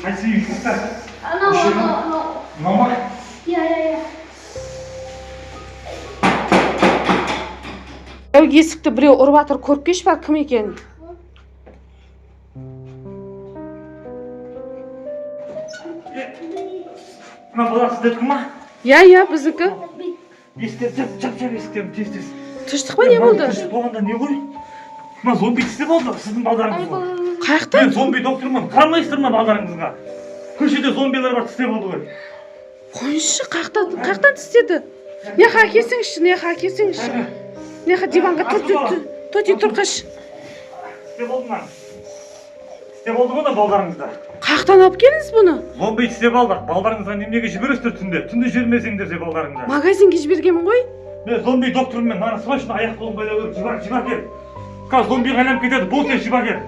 Қайсы үйсіздер? Анау. Мама? Иә. Есікті біреу ұрып жатыр, көріп келші бар кім екенін. Мына бала сіздерді ма? Иә, біздікі. Есіктерді жап есіктерін тез. Тыныштық па, не болды? Тыныштық болғанда не ғой? Мына зомби істе болды, сіздің балдарыңыз ғой. Қаяқта? Мен зомби доктормын, қарамайсыздар ма балдарыңызға? Көшеде зомбилар бар, тісте болды ғой. Қойшы, қаяқтан тістеді? Неха әкелсеңізші. Неха диванға тұр қаш. Тісте болды ма? Тісте болды ғой да балдарыңызда. Қаяқтан алып келіңіз бұны? Зомби тісте балдар, балдарыңызға немеге жібересіздер түнде жібермесеңдер де балдарыңызға. Магазинге жібергенмін ғой. Мен зомби доктормын, мана срочно аяқ қолын байлау керек, жібер кел. Қазір зомби айналып кетеді, бол сен жібер кел.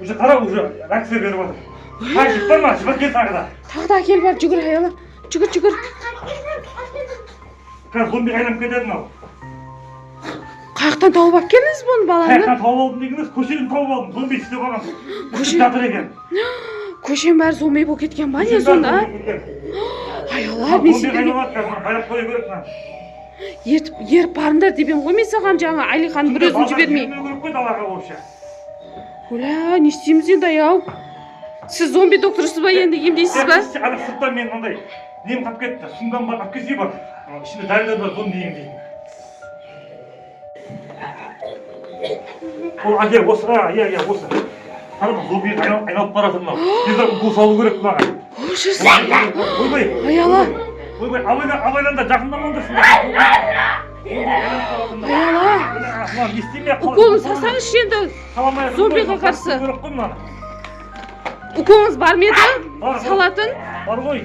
Уже қара, уже ракция беріп отыр. Қай жібер ма, жібер кел тағы да. Тағы да әкел бар, жүгір аяла. Жүгір. Қазір зомби айналып кетеді мынау. Қаяқтан тауып алып келдіңіз бұны баланы? Қаяқтан тауып алдым дегеніз, көшеден тауып алдым, зомби істеп алған. Жатыр екен. Көшем бәрі зомби болып кеткен ба не сонда? Айала, мен сендерге байлап қоя керек мына. еріп барыңдар деп едім ғой мен саған жаңа Алиханның бір өзін жібермей. Керек қой далаға вообще. Оля, не істейміз енді аяу? Сіз зомби докторсыз ба енді, емдейсіз ба? Ана сырттан мен мынандай нем қалып кетті, суңдан бар, алып келсе бар. Ішінде дәрілер бар, зомби емдейтін. Ол әкел осы, иә, осы. Қарама, зомби айналып барады мынау. Тезірек укол салу керек маған. Ужас. Ойбай. Аяла. Ойбай, абайланда жақындамаңдарсың. Аяла. Уколын салсаңызшы енді. Зомбиға қарсы. Уколыңыз бар ма еді? Салатын? Бар ғой.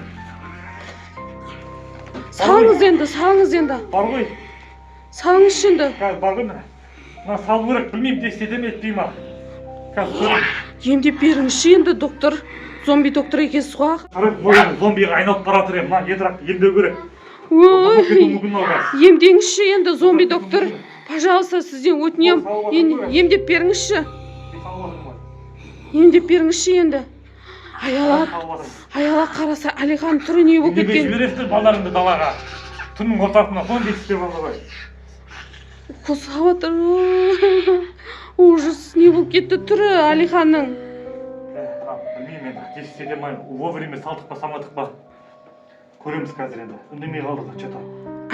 Салыңыз енді. Бар ғой. Салыңызшы енді. Қазір бар ғой міне. Мына салу керек, білмеймін де істете ме етпей ма. Қазір Емдеп беріңізші енді доктор. Зомби доктор екенсіз ғой. қарап бойын зомбиға айналып бара жатыр ем. Мына едірақ емдеу керек. Ой, емдеңізші енді зомби доктор. Пожалуйста, сізден өтінем. Емдеп беріңізші. Емдеп беріңізші енді. Аяла қараса Алихан түрі не болып Неге кеткен. жібересіздер балаларыңды далаға? Түннің ортасына зомби істеп алды ғой. Укол салып жатыр. Ужас, не болып кетті түрі Алиханның. Білмеймін енді, тез істете алмаймын. Вовремя салдық па, салмадық па. Көреміз қазір енді. Үндемей қалдық, что-то.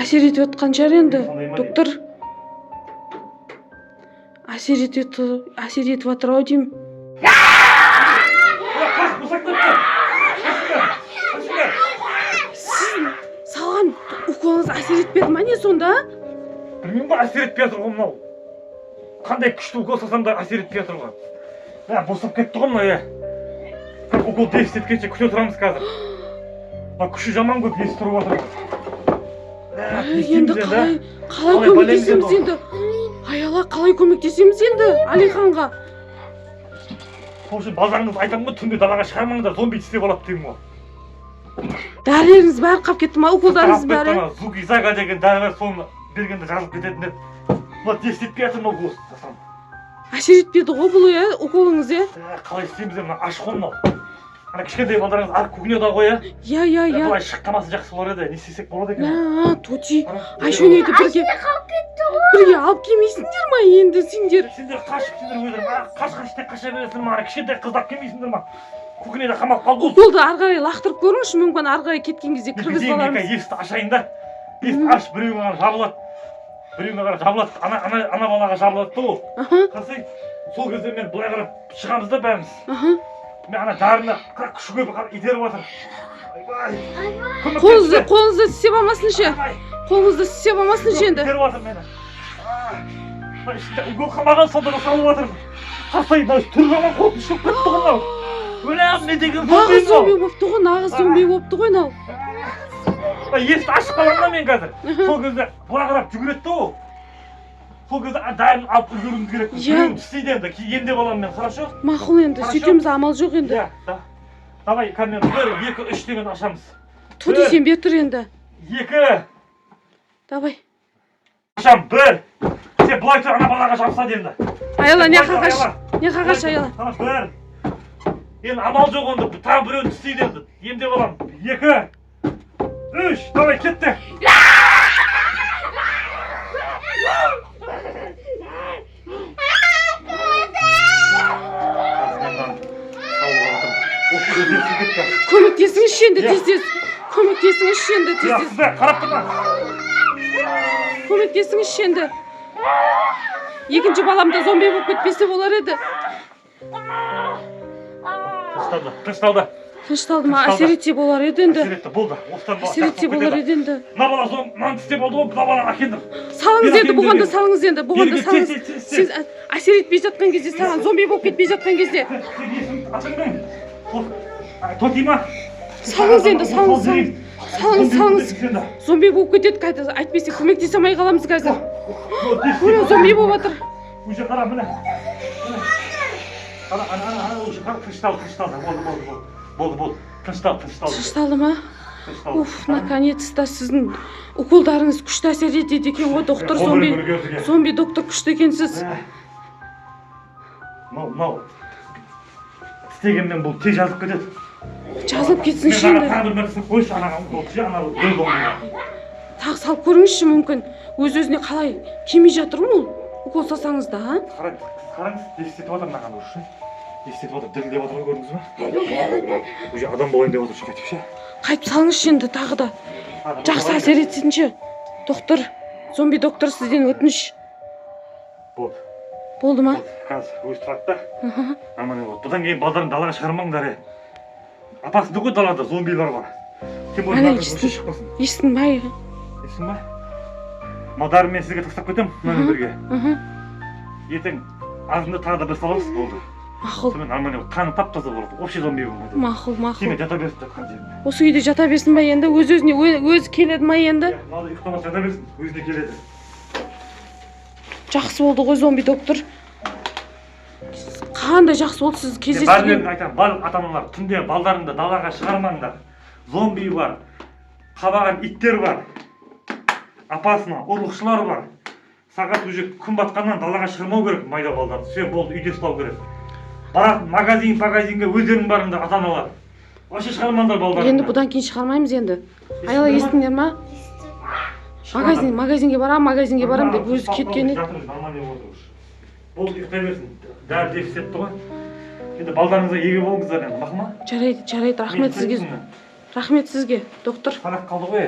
Әсер етіп отқан шығар енді, доктор. Әсер етіп жатыр ау деймін. Сіз салған уколыңыз әсер етпеді ма не сонда? Білмеймін ба, әсер етпей жатыр ғой мынау. Қандай күшті укол салсам да әсер етпей жатыр ғой. Босап кетті ғой мынау, укол тез істеткенше күте тұрамыз қазір. Күші жаман көп, есі тұрып жатыр. Енді қалай көмектесеміз енді? Аяла, қалай көмектесеміз енді Алиханға? Сол үшін балдарыңыз айтамын ғой, түнде далаға шығармаңдар, зомби істеп алады деймін ғой. Дәрілеріңіз бәрі қап кетті ма, уколдарыңыз бәрі? Зугизага деген дәрі бар, соны бергенде жазылып кететін еді. Мына тез істетпей жатыр мынау укол. Әсер етпеді ғой бұл уколыңыз, Қалай істейміз мына ашық ғой мынау. Ана кішкентай балдарыңыз арық көкінеді ғой, Иә. Былай шыққамасы жақсы болар еді, не істесек болады екен. Тоти, Айшөнейді бірге алып келмейсіңдер ма енді сендер? Сендер қашып өздерің, қаш деп қаша бересіңдер ма? Кішкентай қыздап келмейсіңдер ма? Көкінеді қамалып қалды. Уколды ары қарай лақтырып көріңізші, мүмкін ары қарай кеткен кезде кіргізіп алармыз. Есікті ашайын да. Есікті аш, біреуіне қарай жабылады. Біреуіне қарай жабылады, ана балаға жабылады да ол. Қарасай, сол кезде мен былай қарап шығамыз да бәріміз. Мен ана жарына күші көп итеріп жатыр. Қолыңызды істеп алмасыншы. Қолыңызды істеп алмасыншы енді. Итеріп жатыр мені. Укол қамаған сонда салып жатыр. Қарасай, түр жаман қорқыныш болып кетті ғой мынау. Өлем, не деген нағыз зомби болыпты ғой, нағыз зомби болыпты ғой мынау. Есікті ашып қаламын да мен қазір. Сол кезде бұра қарап жүгіреді да ол. Сол кезде дәрін алып үлгеруіміз керек. Біреуін істейді енді, емдеп аламын мен, хорошо? Мақұл енді, сөйтеміз, амал жоқ енді. Давай, кәдімгі 1, 2, 3 деген ашамыз. Тоти, сен бер тұр енді. 2. Давай. Ашам, 1. Сен былай тұр, ана балаға жабысады енді. Аяла, не қағаш? Не қағаш аяла? Бәрін. Енді амал жоқ онда, тағы біреуін істейді енді. Емдеп аламын. 2, 3, давай кетті. Көмектесіңізші енді тез-тез. Көмектесіңізші енді тез-тез. Сізді қарап тұрма. Көмектесіңізші енді. Екінші балам да зомби болып кетпесе болар еді. Тынышталды. Тынышталды ма? Әсер етсе болар еді енді. Әсер етті, болды. Әсер етсе болар еді енді. Мына бала мынаны істеп алды ғой, мына баланы әкелдім. Салыңыз енді, бұған да салыңыз енді. Бұған да салыңыз. Сіз әсер етпей жатқан кезде саған, зомби болып кетпей жатқан кезде. Тотима. Салыңыз енді, салыңыз. Зомби болып кетеді қайта. Айтпесе көмектесе алмай қаламыз қазір. Ой, зомби болып жатыр. Уже қара, міне. Ана, уже қара, тынышталды. Болды. Тынышталды ма? Уф, наконец-то сіздің уколдарыңыз күшті әсер етеді екен ғой, доктор. Зомби доктор күшті екенсіз. Мынау істегенмен бұл тез жазылып кетеді. Жазылып кетсінші енді. Тағы бір нәрсе қойшы, тағы салып көріңізші, мүмкін өз-өзіне қалай кемей жатыр ма ол? Укол салсаңыз да, а? Қараңыз, естетіп отыр мынаған ұршы. Естетіп отыр, дірілдеп отыр ғой, көрдіңіз ба? Уже адам болайын деп отыр, қайтып ше. Қайтып салыңызшы енді тағы да. Жақсы әсер етсінші. Доктор, зомби доктор, сізден өтініш. Болды ма? Қазір өзі тұрады да. Бұдан кейін балдарын далаға шығармаңдар. Апасында ғой далада зомбилар бар. Естің ба? Естің ба? Малдарын мен сізге тастап кетем, мынамен бірге. Ертең азында тағы да бір саламыз, болды. Мақұл. Сонымен арман қаны тап-таза болады, общий зомби болмайды. Мақұл. Кеме жата берсін жатқан жеріне. Осы үйде жата берсін ба енді? Өз-өзіне өзі келеді ма енді? Мынада ұйықтамаса жата берсін, өзіне келеді. Жақсы болды ғой зомби доктор. Қандай жақсы болды сіз кездескен. Бәрінен айтамын, барлық ата-аналар түнде балдарыңды далаға шығармаңдар. Зомби бар, қабаған иттер бар, апасына ұрлықшылар бар. Сағат уже күн батқаннан далаға шығармау керек майда балдарды. Все болды, үйде ұстау керек. Баратын магазинге өздерің барыңдар ата-аналар. Вообще шығармаңдар балдарды. Енді бұдан кейін шығармаймыз енді. Аяла, естіңдер ма? Магазинге барам деп өзі кеткен еді. Болды, ұйықтай берсін. Дәрі дефицитті ғой. Енді балдарыңызға еге болыңыздар енді, мақұл ма? Жарайды, рахмет сізге. Рахмет сізге, доктор. Қарақ қалды ғой,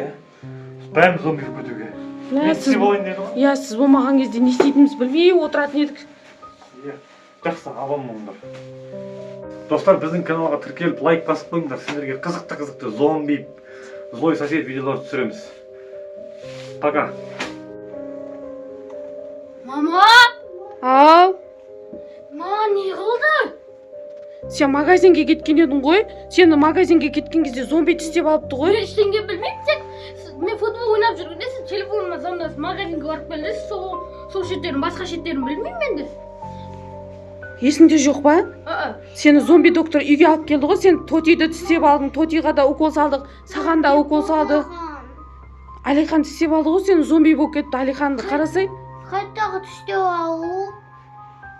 бәріміз зомби болып кетуге. Иә, сіз болмаған кезде не істейтінімізді білмей отыратын едік. Жақсы, абам болыңдар. Достар, біздің каналға тіркеліп лайк басып қойыңдар. Сіздерге қызықты зомби, злой сосед видеолар түсіреміз. Пока. Мама! Ау! Не қылды? Сен магазинге кеткен едің ғой? Сені магазинге кеткен кезде зомби тістеп алыпты ғой? Мен ештеңе білмеймін, тек мен футбол ойнап жүргенде сіз телефоныма звондасыз, магазинге барып келдіңіз, сол шеттерін, басқа шеттерін білмеймін мен де. Есіңде жоқ па? Сені зомби доктор үйге алып келді ғой, сен Тотиді тістеп алдың, Тотиға да укол салдық, саған да укол салды. Алихан тістеп алды ғой, сені зомби болып кетті. Алиханды қарасай. Қайдағы тістеп алу?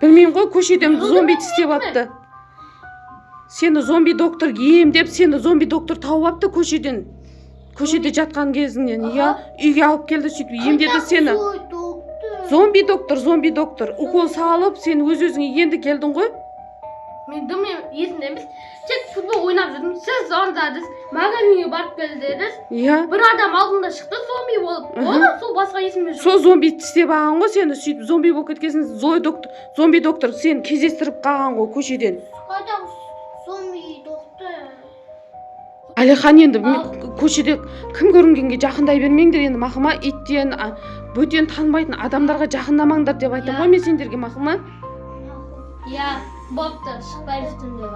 Білмеймін ғой, көшеден зомби тістеп алыпты. Сені зомби доктор емдеп, сені зомби доктор тауып алыпты көшеден. Көшеде жатқан кезіңнен, иә, үйге алып келді, сөйтіп емдеді сені. Зомби доктор, укол салып, сен өз-өзіңе енді келдің ғой? Мен дыммен есімде емес, тек футбол ойнап жүрдім, сіз звондадыңыз, магазинге барып келдіңіз. Иә. Бір адам алдында шықты, зомби болып. Одан сол басқа есімде жоқ. Сол зомби тістеп алған ғой, сені сөйтіп зомби болып кеткенсің, зомби доктор сені кездестіріп қалған ғой көшеден. Қайдағы зомби доктор? Алихан, енді көшеде кім көрінгенге жақындай бермеңдер енді, мақұл ма? Иттен, бөтен танымайтын адамдарға жақындамаңдар деп айтам ғой мен сендерге, мақұл ма? Иә, бопты, шықпай жүрсің деп.